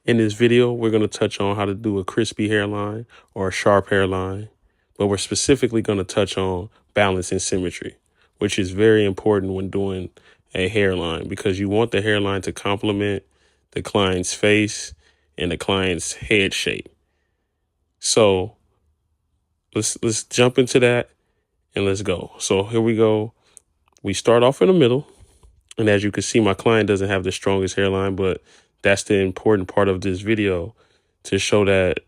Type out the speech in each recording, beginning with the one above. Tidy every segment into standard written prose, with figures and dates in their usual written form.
In this video, we're going to touch on how to do a crispy hairline or a sharp hairline, but we're specifically going to touch on balance and symmetry, which is very important when doing a hairline because you want the hairline to complement the client's face and the client's head shape. So let's jump into that and let's go. So here we go. We start off in the middle. And as you can see, my client doesn't have the strongest hairline, but that's the important part of this video, to show that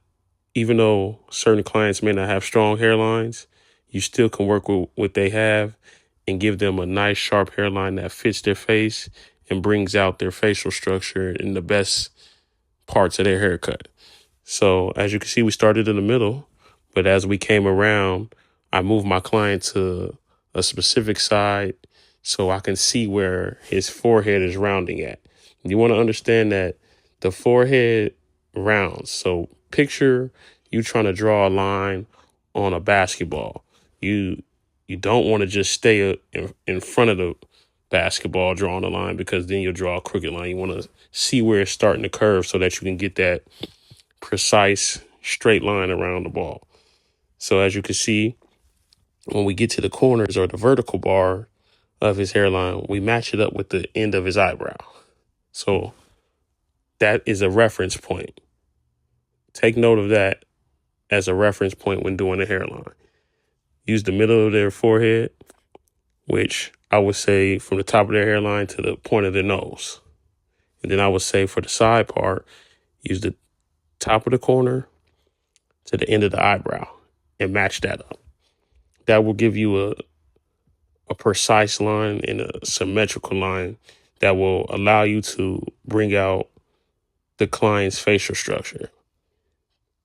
even though certain clients may not have strong hairlines, you still can work with what they have and give them a nice sharp hairline that fits their face and brings out their facial structure in the best parts of their haircut. So as you can see, we started in the middle, but as we came around, I moved my client to a specific side so I can see where his forehead is rounding at. You want to understand that the forehead rounds. So picture you trying to draw a line on a basketball. You don't want to just stay in front of the basketball drawing a line, because then you'll draw a crooked line. You want to see where it's starting to curve so that you can get that precise straight line around the ball. So as you can see, when we get to the corners or the vertical bar of his hairline, we match it up with the end of his eyebrow. So that is a reference point. Take note of that as a reference point when doing a hairline. Use the middle of their forehead, which I would say from the top of their hairline to the point of their nose. And then I would say for the side part, use the top of the corner to the end of the eyebrow and match that up. That will give you a precise line and a symmetrical line that will allow you to bring out the client's facial structure.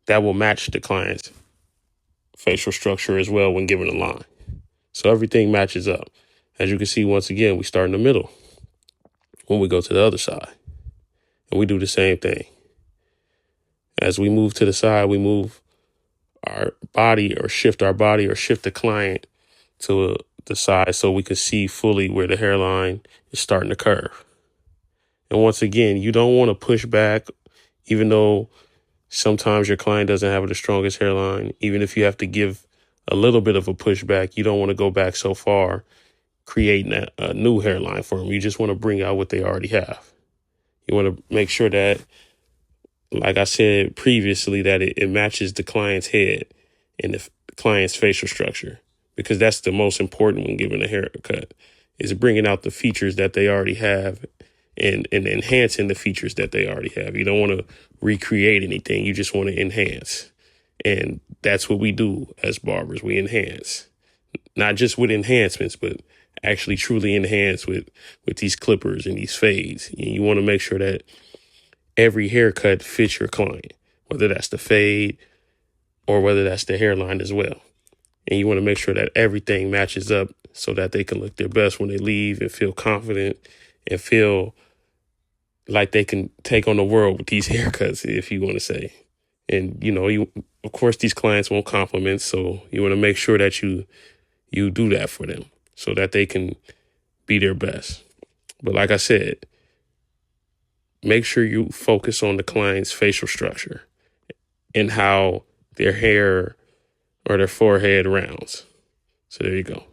That will match the client's facial structure as well when given a line. So everything matches up. As you can see, once again, we start in the middle when we go to the other side. And we do the same thing. As we move to the side, we move our body or shift the client to the side so we can see fully where the hairline is starting to curve. And once again, you don't want to push back, even though sometimes your client doesn't have the strongest hairline. Even if you have to give a little bit of a pushback, you don't want to go back so far creating a new hairline for them. You just want to bring out what they already have. You want to make sure that, like I said previously, that it matches the client's head and the client's facial structure, because that's the most important when giving a haircut, is bringing out the features that they already have and enhancing the features that they already have. You don't want to recreate anything. You just want to enhance. And that's what we do as barbers. We enhance, not just with enhancements, but actually truly enhance with these clippers and these fades. And you want to make sure that every haircut fits your client, whether that's the fade or whether that's the hairline as well. And you want to make sure that everything matches up so that they can look their best when they leave and feel confident and feel like they can take on the world with these haircuts, if you want to say. And, of course, these clients want compliments. So you want to make sure that you do that for them so that they can be their best. But like I said, make sure you focus on the client's facial structure and how their hair or their forehead rounds. So there you go.